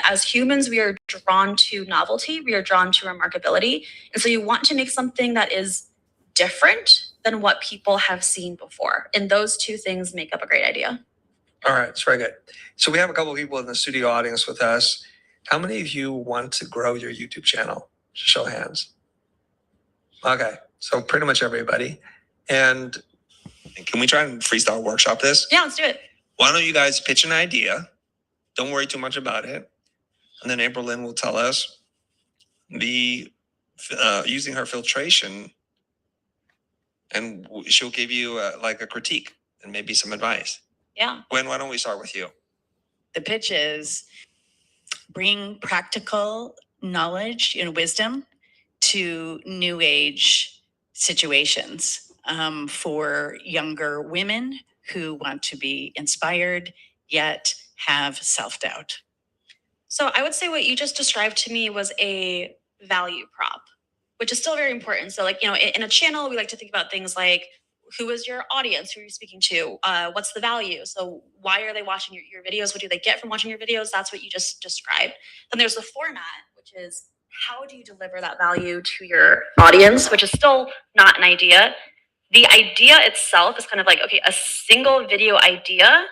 as humans, we are drawn to novelty. We are drawn to remarkability. And so you want to make something that is different than what people have seen before. And those two things make up a great idea. All right, it's very good. So we have a couple of people in the studio audience with us. How many of you want to grow your YouTube channel? Just show of hands. Okay, so pretty much everybody. And can we try and freestyle workshop this? Yeah, let's do it. Why don't you guys pitch an idea? Don't worry too much about it. And then April Lynn will tell us using her filtration, and she'll give you like a critique and maybe some advice. Yeah. Gwen, why don't we start with you? The pitch is bring practical knowledge and wisdom to new age situations for younger women who want to be inspired yet have self-doubt. So I would say what you just described to me was a value prop, which is still very important. So like, in a channel, we like to think about things like, who is your audience? Who are you speaking to? What's the value? So why are they watching your videos? What do they get from watching your videos? That's what you just described. Then there's the format, which is how do you deliver that value to your audience, which is still not an idea. The idea itself is kind of like, okay, a single video idea.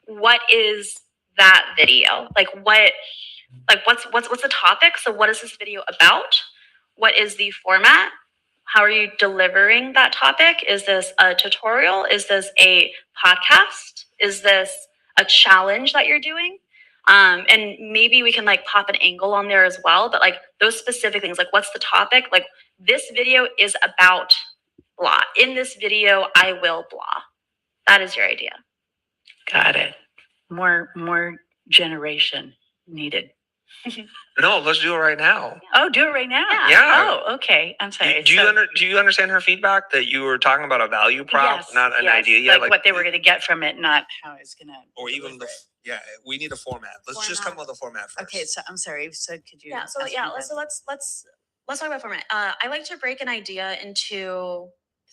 What is that video? What's the topic? So what is this video about? What is the format? How are you delivering that topic? Is this a tutorial? Is this a podcast? Is this a challenge that you're doing? And maybe we can pop an angle on there as well, but those specific things, what's the topic? This video is about blah. In this video, I will blah. That is your idea. Got it. More generation needed. No, let's do it right now. Oh, do it right now. Yeah. Oh, okay. I'm sorry. Do you understand her feedback that you were talking about a value prop, yes, not an idea? Yeah, like what they were going to get from it, not how it's going to. Or even we need a format. Let's just come up with a format first. Okay, so I'm sorry. So could you? Let's talk about format. I like to break an idea into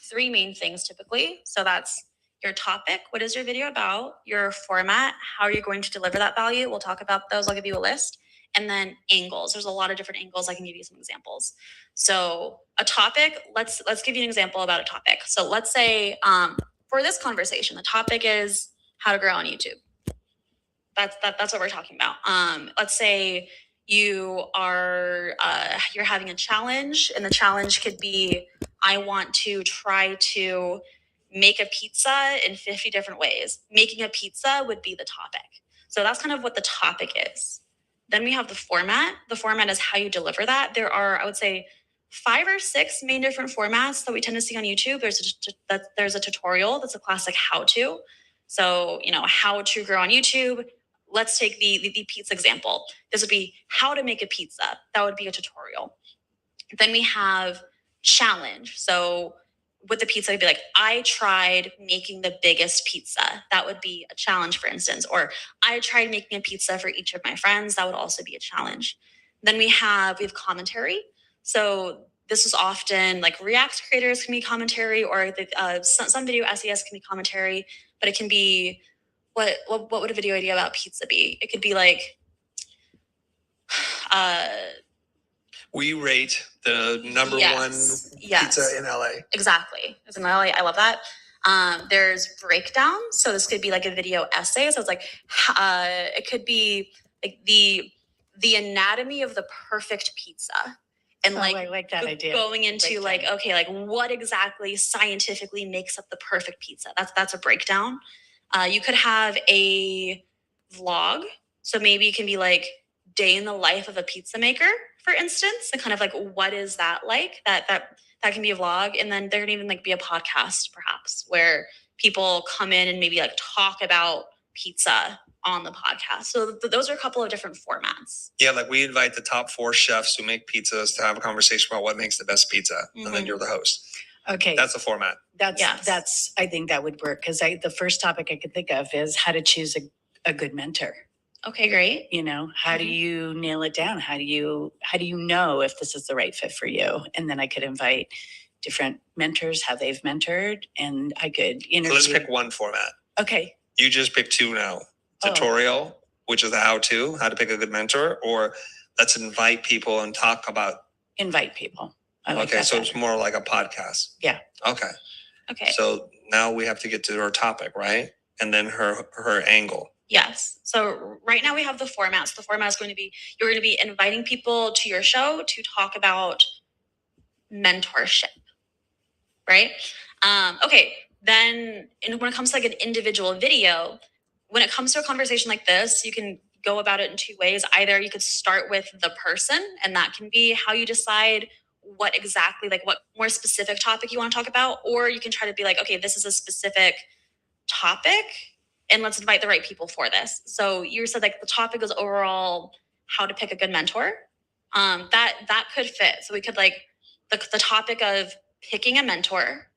three main things typically. So that's your topic. What is your video about? Your format. How are you going to deliver that value? We'll talk about those. I'll give you a list. And then angles. There's a lot of different angles. I can give you some examples. So a topic, let's give you an example about a topic. So let's say for this conversation, the topic is how to grow on YouTube. That's what we're talking about. Let's say you are you're having a challenge, and the challenge could be, I want to try to make a pizza in 50 different ways. Making a pizza would be the topic. So that's kind of what the topic is. Then we have the format. The format is how you deliver that. There are, I would say, 5 or 6 main different formats that we tend to see on YouTube. There's a tutorial. That's a classic how-to. So, how to grow on YouTube. Let's take the pizza example. This would be how to make a pizza. That would be a tutorial. Then we have challenge. So with the pizza, it'd be like, I tried making the biggest pizza. That would be a challenge, for instance. Or I tried making a pizza for each of my friends. That would also be a challenge. Then we have commentary. So this is often React creators can be commentary, or some video SES can be commentary, but it can be, what would a video idea about pizza be? It could be we rate the number one pizza in LA. Exactly. It's in LA. I love that. There's breakdown. So this could be a video essay. So it's it could be the anatomy of the perfect pizza. And I like that idea. Going into what exactly scientifically makes up the perfect pizza. That's a breakdown. You could have a vlog. So maybe it can be day in the life of a pizza maker, for instance, and kind of what is that like? That can be a vlog. And then there can even be a podcast, perhaps, where people come in and maybe talk about pizza on the podcast. So those are a couple of different formats. Yeah, we invite the top 4 chefs who make pizzas to have a conversation about what makes the best pizza, and then you're the host. Okay, that's the format. That's I think that would work, because the first topic I could think of is how to choose a good mentor. Okay, great. How do you nail it down? How do you know if this is the right fit for you? And then I could invite different mentors, how they've mentored, and I could interview. So let's pick one format. Okay. You just pick 2 now. Tutorial which is the how to pick a good mentor, or let's invite people and talk about. Invite people. I like Okay, that so better. it's more like a podcast. Yeah. Okay. Okay. So now we have to get to her topic, right? And then her angle. Yes. So right now we have the format. So the format is going to be, you're going to be inviting people to your show to talk about mentorship, right? Okay. Then when it comes to like an individual video, when it comes to a conversation like this, you can go about it in two ways. Either you could start with the person, and that can be how you decide what exactly, like what more specific topic you want to talk about, or you can try to be like, okay, this is a specific topic and let's invite the right people for this. So you said like the topic is overall how to pick a good mentor. That could fit. So we could like the topic of picking a mentor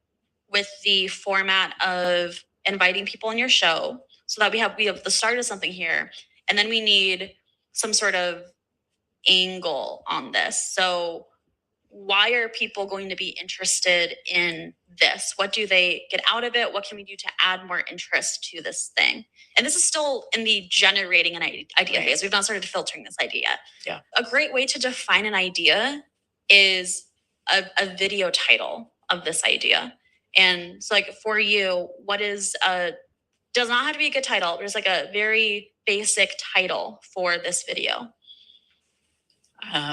with the format of inviting people on your show, so that we have the start of something here, and then we need some sort of angle on this. So why are people going to be interested in this? What do they get out of it? What can we do to add more interest to this thing? And this is still in the generating an idea Right. phase. We've not started filtering this idea yet. Yeah. A great way to define an idea is a video title of this idea. And so like for you, what is does not have to be a good title, but it's like a very basic title for this video.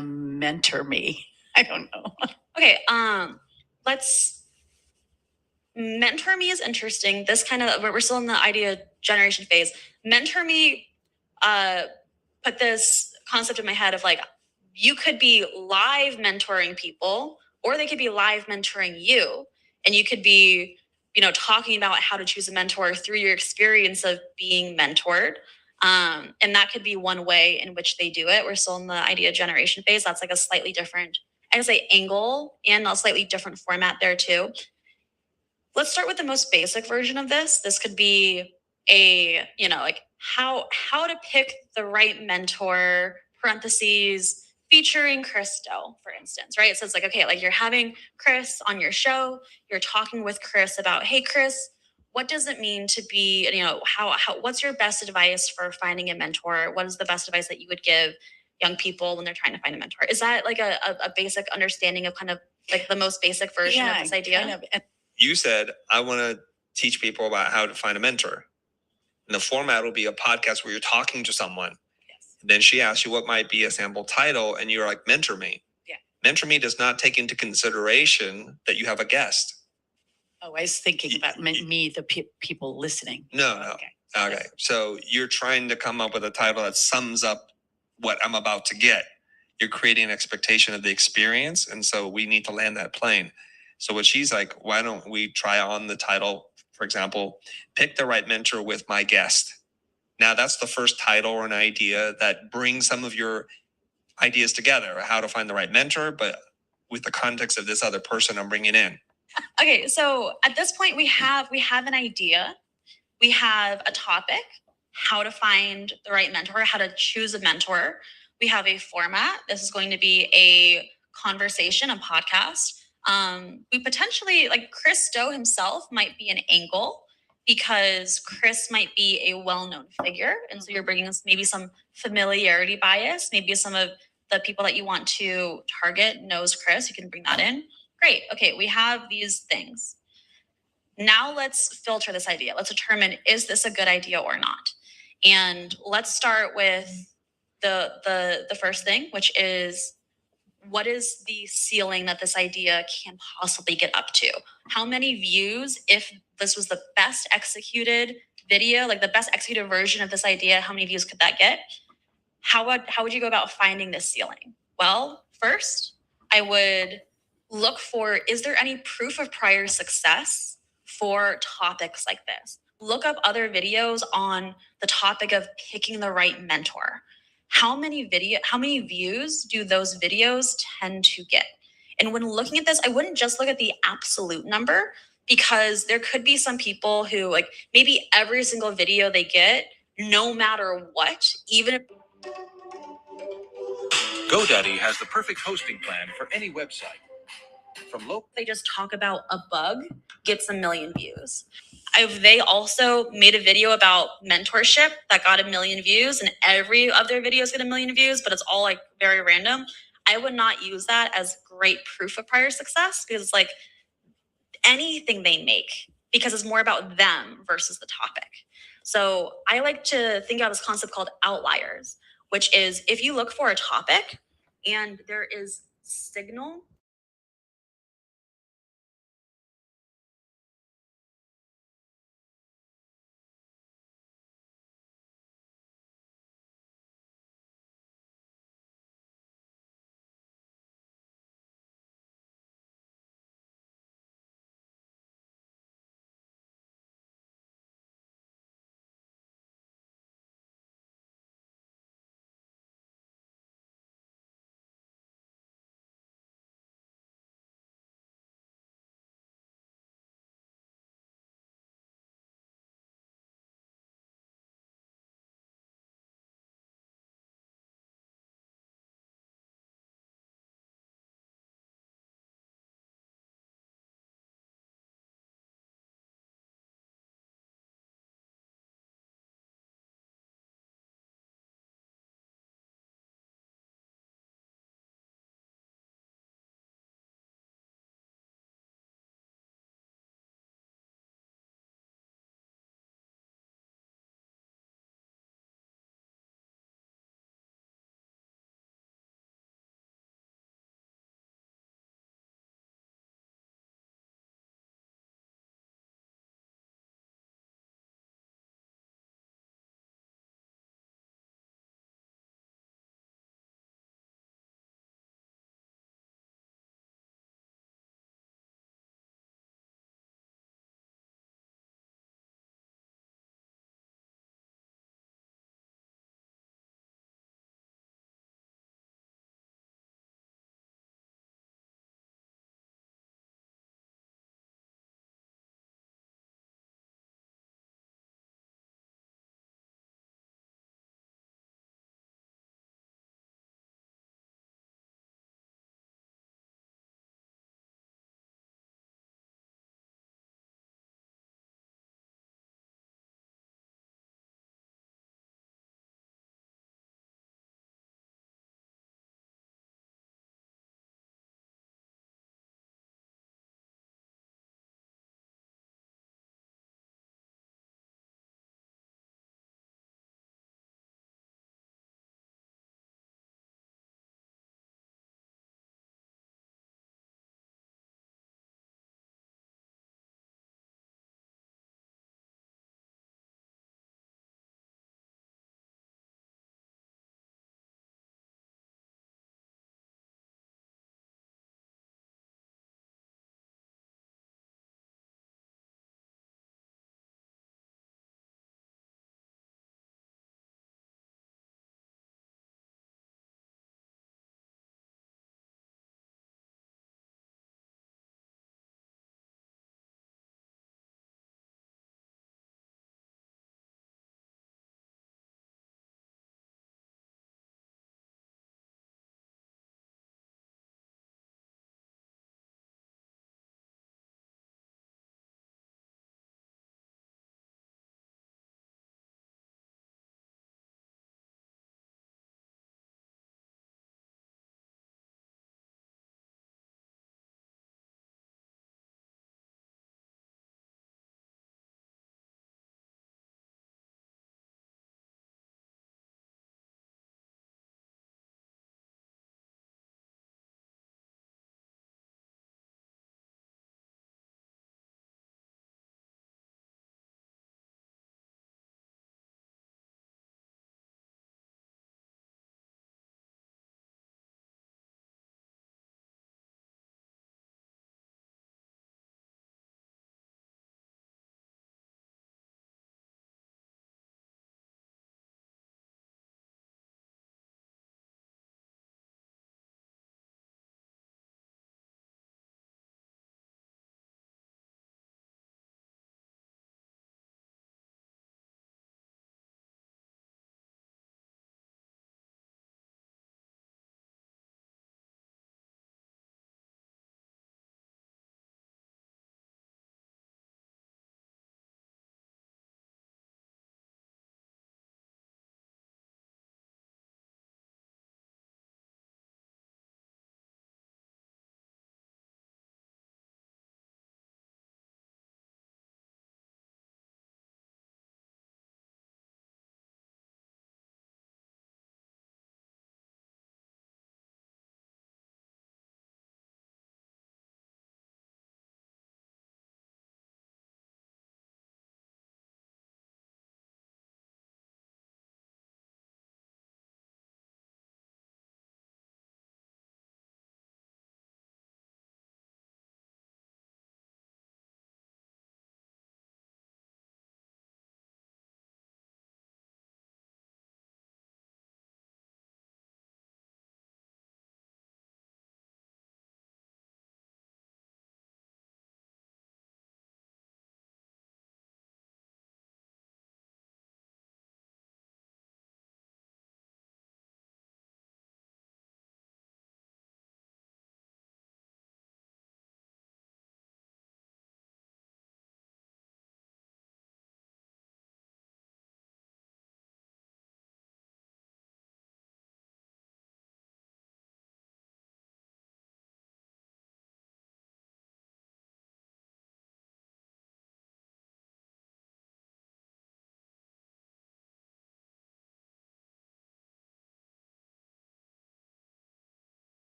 Mentor me. I don't know. Okay, let's mentor me is interesting. This kind of we're still in the idea generation phase. Mentor me put this concept in my head of like you could be live mentoring people, or they could be live mentoring you, and you could be, you know, talking about how to choose a mentor through your experience of being mentored. And that could be one way in which they do it. We're still in the idea generation phase. That's like a slightly different, I would say, angle and a slightly different format there too. Let's start with the most basic version of this. This could be a, you know, like how to pick the right mentor, parentheses, featuring Chris Do, for instance, right? So it's like, okay, like you're having Chris on your show, you're talking with Chris about, hey, Chris, what does it mean to be, you know, how what's your best advice for finding a mentor? What is the best advice that you would give young people when they're trying to find a mentor? Is that like a basic understanding of kind of like the most basic version of this idea? Kind of. And You said, I want to teach people about how to find a mentor. And the format will be a podcast where you're talking to someone. yes. And then she asks you what might be a sample title, and you're like, mentor me. Yeah. Mentor me does not take into consideration that you have a guest. Oh, I was thinking about me, the people listening. No. Okay. So you're trying to come up with a title that sums up what I'm about to get. You're creating an expectation of the experience. And so we need to land that plane. So what she's like, why don't we try on the title, for example, pick the right mentor with my guest. Now that's the first title or an idea that brings some of your ideas together, how to find the right mentor, but with the context of this other person I'm bringing in. Okay, so at this point we have an idea, we have a topic, how to find the right mentor, how to choose a mentor. We have a format. This is going to be a conversation, a podcast. We potentially, like Chris Do himself might be an angle because Chris might be a well-known figure. And so you're bringing us maybe some familiarity bias. Maybe some of the people that you want to target knows Chris. You can bring that in. Great. Okay, we have these things. Now let's filter this idea. Let's determine, is this a good idea or not? And let's start with the first thing, which is, what is the ceiling that this idea can possibly get up to? How many views, if this was the best executed video, like the best executed version of this idea, how many views could that get? How would you go about finding this ceiling? Well, first, I would look for, is there any proof of prior success for topics like this? Look up other videos on the topic of picking the right mentor. How many views do those videos tend to get? And when looking at this, I wouldn't just look at the absolute number, because there could be some people who, like, maybe every single video they get, no matter what, even if GoDaddy has the perfect hosting plan for any website. From local. They just talk about a bug, gets a million views. If they also made a video about mentorship that got 1 million views and every of their videos get 1 million views, but it's all like very random, I would not use that as great proof of prior success because it's like anything they make, because it's more about them versus the topic. So I like to think about this concept called outliers, which is if you look for a topic and there is signal